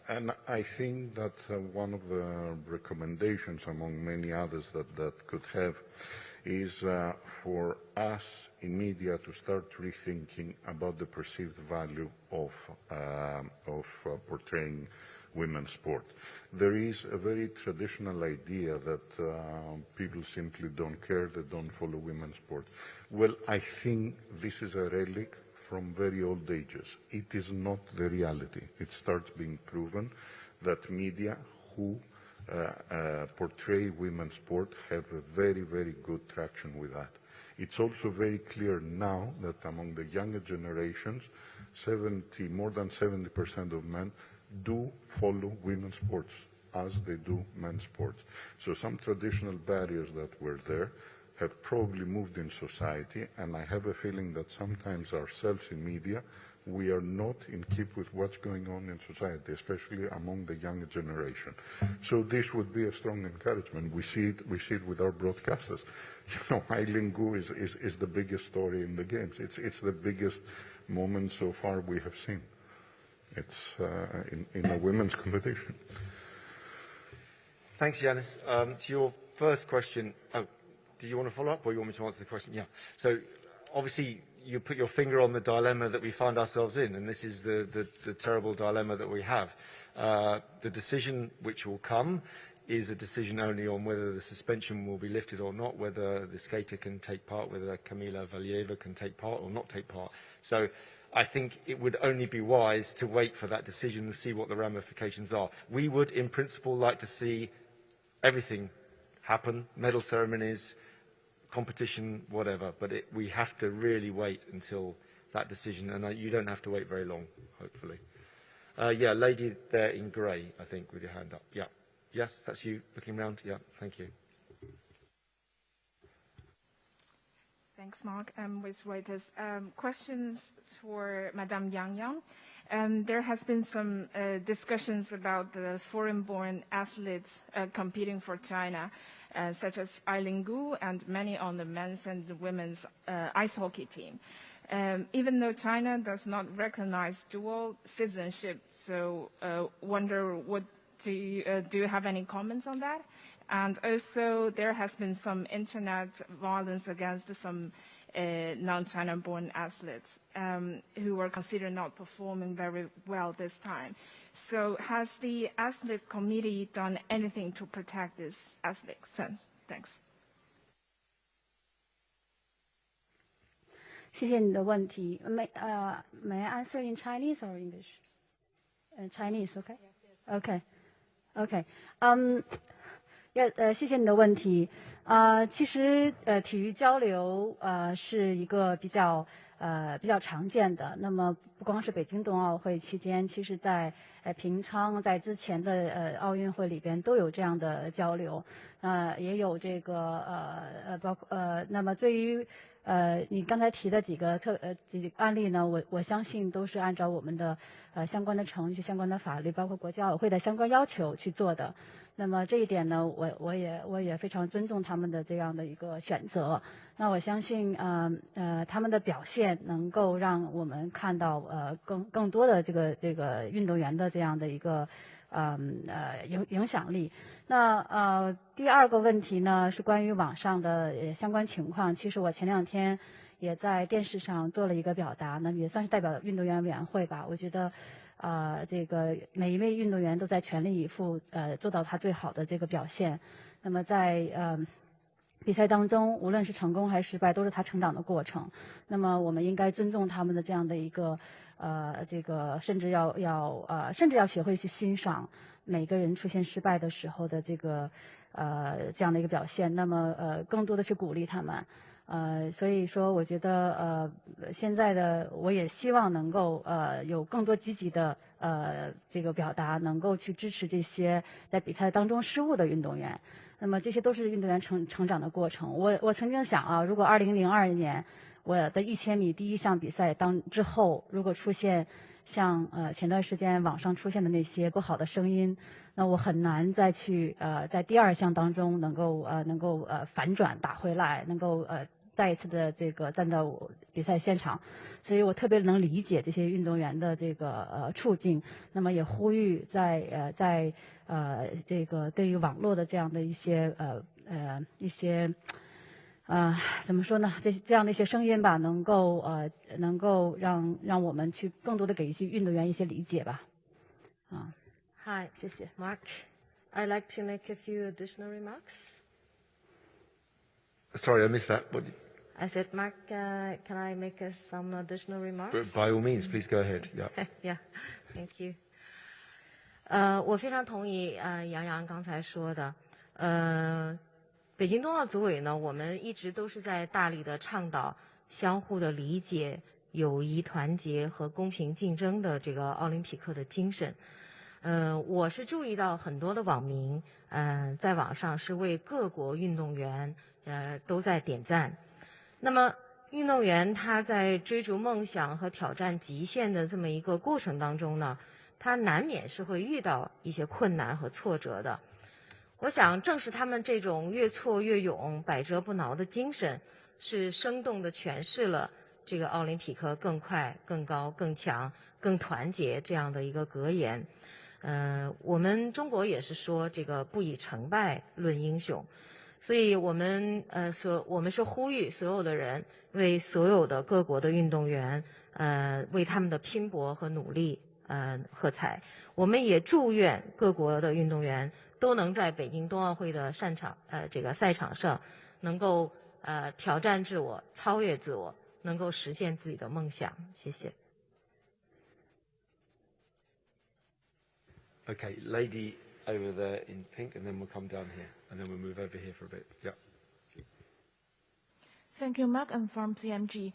And I think that one of the recommendations among many others that could have is for us in media to start rethinking about the perceived value of portraying women's sport. There is a very traditional idea that people simply don't care, they don't follow women's sport. Well, I think this is a relic from very old ages. It is not the reality. It starts being proven that media who portray women's sport have a very, very good traction with that. It's also very clear now that among the younger generations, more than 70% of men do follow women's sports as they do men's sports. So some traditional barriers that were there have probably moved in society, and I have a feeling that sometimes ourselves in media, we are not in keep with what's going on in society, especially among the younger generation. So this would be a strong encouragement. We see it with our broadcasters. You know, Eileen Gu is the biggest story in the games. It's the biggest moment so far we have seen. It's in a women's competition. Thanks, Yanis. To your first question, do you want to follow up, or you want me to answer the question? Yeah. So obviously, you put your finger on the dilemma that we find ourselves in, and this is the terrible dilemma that we have. The decision which will come is a decision only on whether the suspension will be lifted or not, whether the skater can take part, whether Kamila Valieva can take part or not take part. So I think it would only be wise to wait for that decision and see what the ramifications are. We would, in principle, like to see everything happen, medal ceremonies, competition, whatever, but we have to really wait until that decision, and you don't have to wait very long, hopefully. Yeah, lady there in grey, I think, with your hand up. Yeah. Yes, that's you looking round. Yeah, thank you. Thanks, Mark. With Reuters. Questions for Madame Yang. There has been some discussions about the foreign-born athletes competing for China, such as Eileen Gu and many on the men's and the women's ice hockey team. Even though China does not recognize dual citizenship, so wonder what do you have any comments on that? And also, there has been some internet violence against some non-China-born athletes who were considered not performing very well this time. So has the athlete committee done anything to protect this athlete sense? Thanks. 谢谢你的问题。May I answer in Chinese or English? Chinese, okay? Okay, okay. 谢谢你的问题。其实体育交流是一个比较常见的。那么不光是北京冬奥会期间，其实在平昌在之前的奥运会里边都有这样的交流。也有这个包括那么对于你刚才提的几个案例呢，我相信都是按照我们的相关的程序、相关的法律，包括国际奥委会的相关要求去做的。那么这一点呢，我也非常尊重他们的这样的一个选择。那我相信他们的表现能够让我们看到更多的这个运动员的这样的一个影响力。那第二个问题呢是关于网上的相关情况。其实我前2天也在电视上做了一个表达，那也算是代表运动员委员会吧。我觉得这个每一位运动员都在全力以赴做到他最好的这个表现。那么在比赛当中，无论是成功还是失败，都是他成长的过程。那么我们应该尊重他们的这样的一个这个甚至要学会去欣赏每个人出现失败的时候的这样的一个表现。那么更多的去鼓励他们。所以说，我觉得现在的我也希望能够有更多积极的这个表达，能够去支持这些在比赛当中失误的运动员。那么这些都是运动员成长的过程。我曾经想如果2002年我的1000米第一项比赛之后，如果出现像前段时间网上出现的那些不好的声音，那我很难再去在第2项当中能够反转打回来，能够再一次的这个站到比赛现场。所以我特别能理解这些运动员的这个处境。那么也呼吁在这个对于网络的这样的一些怎么说呢？这样的一些声音吧，能够让我们去更多的给一些运动员一些理解吧。Hi, 谢谢 Mark. I'd like to make a few additional remarks. Sorry, I missed that. What I said, Mark, can I make some additional remarks? But by all means, please go ahead. Yeah. Yeah, thank you. 我非常同意杨洋刚才说的。北京冬奥组委呢，我们一直都是在大力的倡导相互的理解、友谊、团结和公平竞争的这个奥林匹克的精神。我是注意到很多的网民，在网上是为各国运动员，都在点赞。那么，运动员他在追逐梦想和挑战极限的这么一个过程当中呢，他难免是会遇到一些困难和挫折的。我想，正是他们这种越挫越勇、百折不挠的精神，是生动地诠释了这个奥林匹克更快、更高、更强、更团结这样的一个格言。我们中国也是说这个不以成败论英雄，所以我们是呼吁所有的人为所有的各国的运动员，为他们的拼搏和努力，喝彩。我们也祝愿各国的运动员都能在北京冬奥会的这个赛场上，能够挑战自我、超越自我，能够实现自己的梦想。谢谢。Okay, lady over there in pink, and then we'll come down here, and then we'll move over here for a bit. Yeah. Thank you, Mark. I'm from CMG.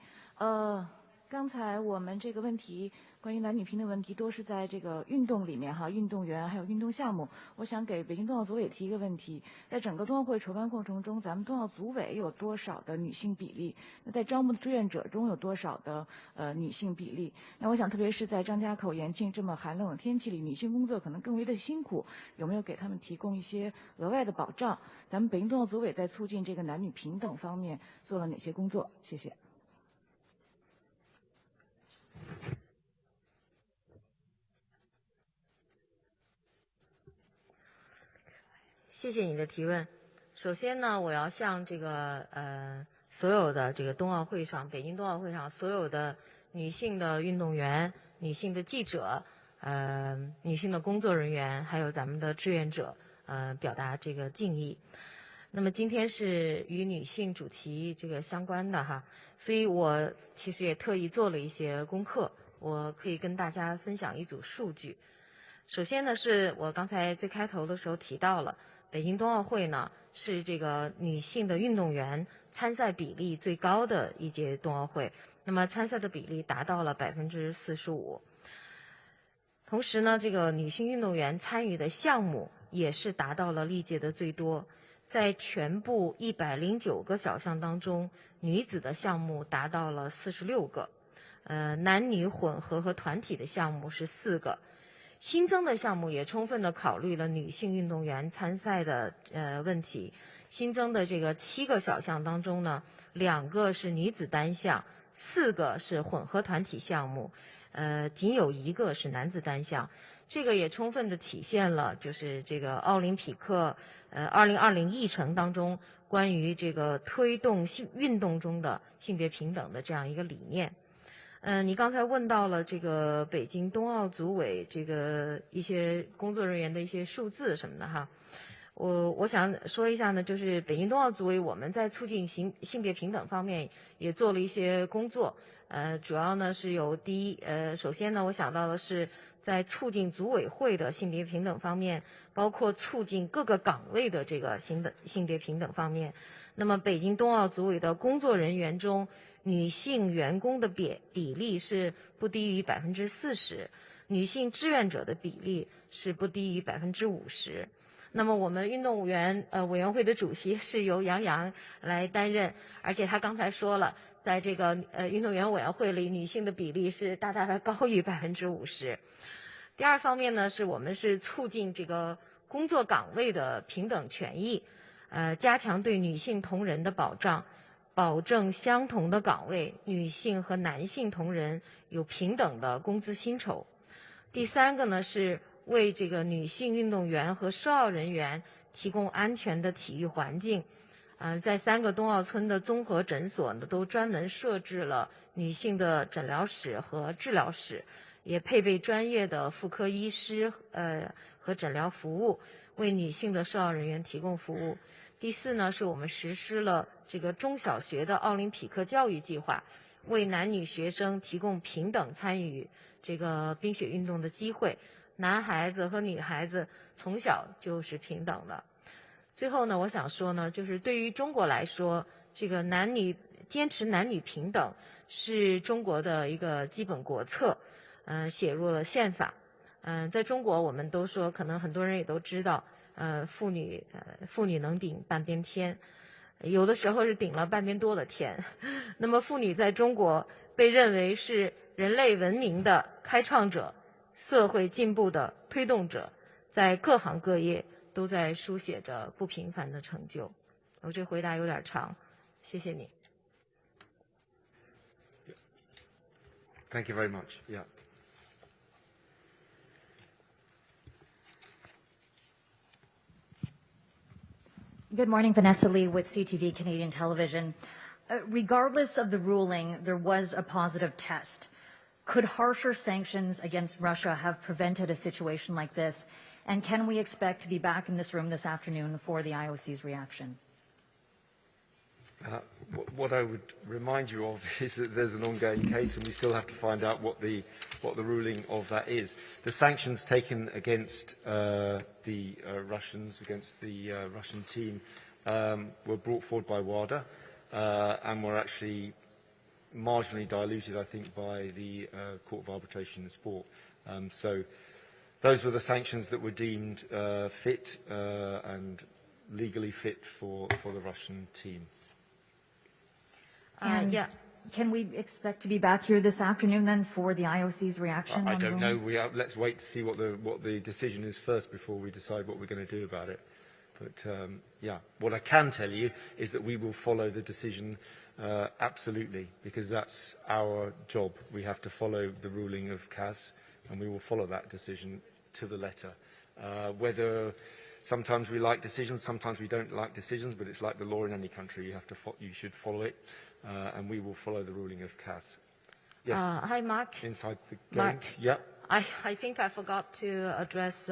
刚才我们这个问题关于男女平等问题都是在这个运动里面哈，运动员还有运动项目。我想给北京冬奥组委提一个问题，在整个冬奥会筹办过程中，咱们冬奥组委有多少的女性比例？那在招募的志愿者中有多少的女性比例？那我想特别是在张家口、延庆这么寒冷的天气里，女性工作可能更为的辛苦，有没有给他们提供一些额外的保障？咱们北京冬奥组委在促进这个男女平等方面做了哪些工作？谢谢。谢谢你的提问。首先呢，我要向这个所有的这个冬奥会上，北京冬奥会上所有的女性的运动员、女性的记者、女性的工作人员，还有咱们的志愿者，表达这个敬意。那么今天是与女性主旗这个相关的哈，所以我其实也特意做了一些功课，我可以跟大家分享一组数据。首先呢，是我刚才最开头的时候提到了，北京冬奥会呢是这个女性的运动员参赛比例最高的一届冬奥会，那么参赛的比例达到了45%。同时呢，这个女性运动员参与的项目也是达到了历届的最多，在全部109个小项当中，女子的项目达到了46个，男女混合和团体的项目是4个。新增的项目也充分地考虑了女性运动员参赛的问题。新增的这个7个小项当中呢，2个是女子单项，4个是混合团体项目，仅有1个是男子单项。这个也充分地体现了就是这个奥林匹克2020议程当中关于这个推动运动中的性别平等的这样一个理念。你刚才问到了这个北京冬奥组委这个一些工作人员的一些数字什么的哈，我想说一下呢，就是北京冬奥组委我们在促进性别平等方面也做了一些工作，主要呢是有首先呢我想到的是在促进组委会的性别平等方面，包括促进各个岗位的这个性别平等方面。那么北京冬奥组委的工作人员中，女性员工的比例是不低于40%，女性志愿者的比例是不低于50%。那么我们运动员委员会的主席是由杨洋来担任，而且他刚才说了，在这个运动员委员会里，女性的比例是大大的高于50%。第二方面呢，是我们是促进这个工作岗位的平等权益，加强对女性同仁的保障。保证相同的岗位，女性和男性同仁有平等的工资薪酬。第3个呢，是为这个女性运动员和收奥人员提供安全的体育环境。在3个冬奥村的综合诊所呢，都专门设置了女性的诊疗室和治疗室，也配备专业的妇科医师和诊疗服务，为女性的收奥人员提供服务。第4呢，是我们实施了这个中小学的奥林匹克教育计划，为男女学生提供平等参与这个冰雪运动的机会，男孩子和女孩子从小就是平等的。最后呢，我想说呢，就是对于中国来说，这个坚持男女平等是中国的一个基本国策，写入了宪法。在中国我们都说，可能很多人也都知道，妇女能顶半边天，有的时候是顶了半边多的天。那么妇女在中国被认为是人类文明的开创者，社会进步的推动者，在各行各业都在书写着不平凡的成就。我这回答有点长，谢谢你。Thank you very much. Yeah. Good morning, Vanessa Lee with CTV Canadian Television. Regardless of the ruling, there was a positive test. Could harsher sanctions against Russia have prevented a situation like this? And can we expect to be back in this room this afternoon for the IOC's reaction? What I would remind you of is that there's an ongoing case, and we still have to find out what the ruling of that is. The sanctions taken against the Russians, against the Russian team, were brought forward by WADA, and were actually marginally diluted, I think, by the Court of Arbitration in Sport. So those were the sanctions that were deemed fit and legally fit for the Russian team. Yeah. Can we expect to be back here this afternoon then for the IOC's reaction? I don't know. Let's wait to see what the decision is first before we decide what we're going to do about it. But yeah, what I can tell you is that we will follow the decision absolutely, because that's our job. We have to follow the ruling of CAS, and we will follow that decision to the letter. Whether sometimes we like decisions, sometimes we don't like decisions, but it's like the law in any country. You should follow it, and we will follow the ruling of CAS. Yes. Hi, Mark. Inside the game. Mark. Yeah. I think I forgot to address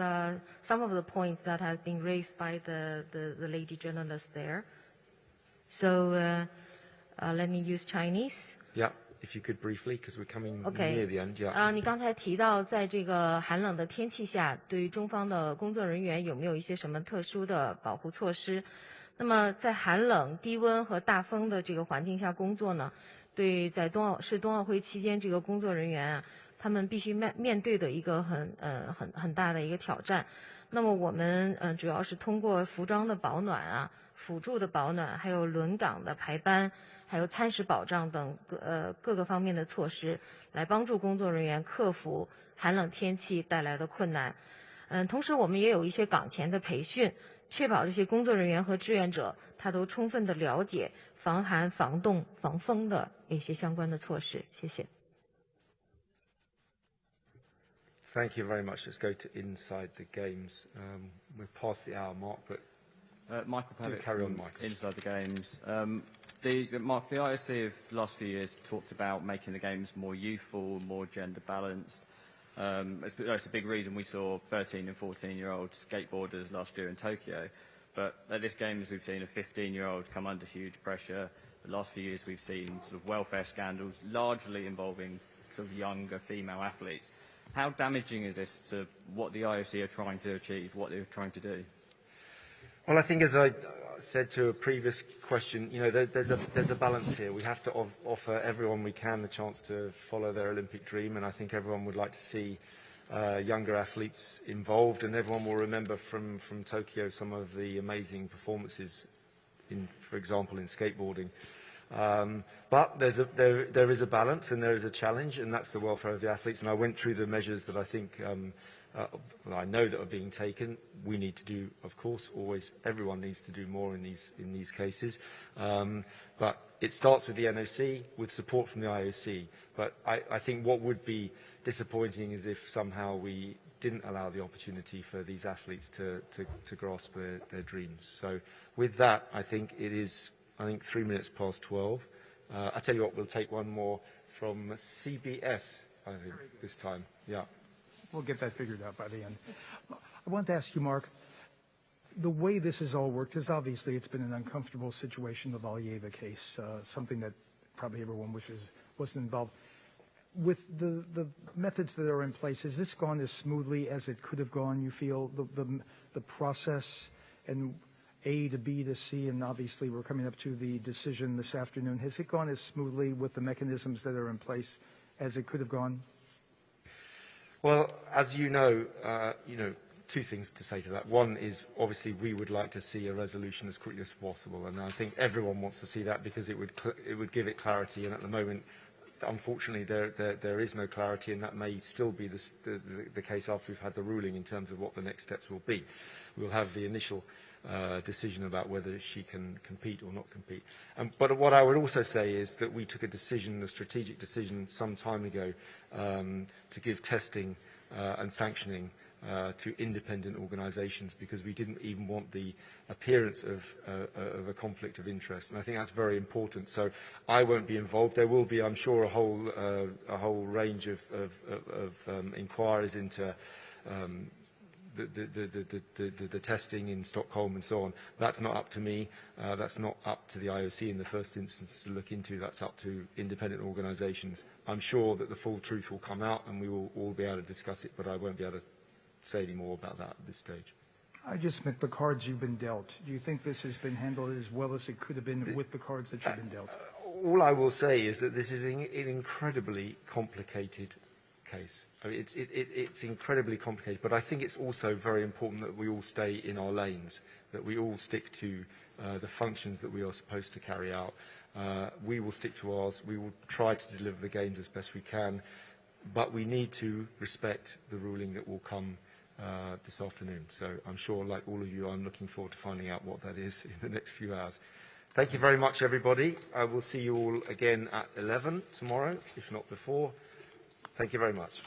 some of the points that have been raised by the lady journalist there. So let me use Chinese. Yeah, if you could briefly, because we're coming Okay. near the end. Yeah. 你刚才提到，在这个寒冷的天气下，对于中方的工作人员有没有一些什么特殊的保护措施？那么在寒冷、低温和大风的这个环境下工作呢，对在冬奥会期间这个工作人员啊，他们必须面对的一个很大的一个挑战。那么我们主要是通过服装的保暖啊、辅助的保暖，还有轮岗的排班，还有餐食保障等各个方面的措施，来帮助工作人员克服寒冷天气带来的困难。同时我们也有一些岗前的培训，确保这些工作人员和志愿者他都充分的了解防寒、防冻、防风的一些相关的措施。谢谢。Thank you very much. Let's go to inside the games. We're past the hour mark, but Michael do Pavitt carry on, from Michael. Inside the Games. Mark, the IOC of the last few years talked about making the games more youthful, more gender balanced. It's a big reason we saw 13 and 14-year-old skateboarders last year in Tokyo. But at this Games, we've seen a 15-year-old come under huge pressure. The last few years, we've seen sort of welfare scandals, largely involving sort of younger female athletes. How damaging is this to what the IOC are trying to achieve, what they're trying to do? Well, I think, as I said to a previous question, there's a balance here. We have to offer everyone we can the chance to follow their Olympic dream, and I think everyone would like to see younger athletes involved, and everyone will remember from Tokyo some of the amazing performances, for example, in skateboarding. But there is a balance and there is a challenge, and that's the welfare of the athletes. And I went through the measures that I think I know that are being taken. We need to do, of course, always. Everyone needs to do more in these cases. But it starts with the NOC, with support from the IOC. But I think what would be disappointing is if somehow we didn't allow the opportunity for these athletes to grasp their dreams. So with that, I think it is. I think 3 minutes past 12. I tell you what, we'll take one more from CBS, I think, this time. Yeah. We'll get that figured out by the end. I want to ask you, Mark, the way this has all worked is obviously it's been an uncomfortable situation, the Valieva case, something that probably everyone wishes wasn't involved. With the methods that are in place, has this gone as smoothly as it could have gone, you feel, the process and A to B to C, and obviously we're coming up to the decision this afternoon. Has it gone as smoothly with the mechanisms that are in place as it could have gone? Well, as you know, two things to say to that. One is, obviously, we would like to see a resolution as quickly as possible, and I think everyone wants to see that because it would give it clarity. And at the moment, unfortunately, there is no clarity, and that may still be the case after we've had the ruling in terms of what the next steps will be. We'll have the initial decision about whether she can compete or not compete. But what I would also say is that we took a strategic decision some time ago to give testing and sanctioning to independent organisations because we didn't even want the appearance of a conflict of interest, and I think that's very important. So I won't be involved. There will be, I'm sure, a whole range of inquiries into the testing in Stockholm and so on. That's not up to me. That's not up to the IOC in the first instance to look into. That's up to independent organisations. I'm sure that the full truth will come out and we will all be able to discuss it, but I won't be able to say any more about that at this stage. I just meant the cards you've been dealt. Do you think this has been handled as well as it could have been with the cards that you've been dealt? all I will say is that this is an incredibly complicated case. I mean, it's incredibly complicated, but I think it's also very important that we all stay in our lanes, that we all stick to the functions that we are supposed to carry out. We will stick to ours. We will try to deliver the games as best we can, but we need to respect the ruling that will come this afternoon. So I'm sure, like all of you, I'm looking forward to finding out what that is in the next few hours. Thank you very much, everybody. I will see you all again at 11 tomorrow, if not before. Thank you very much.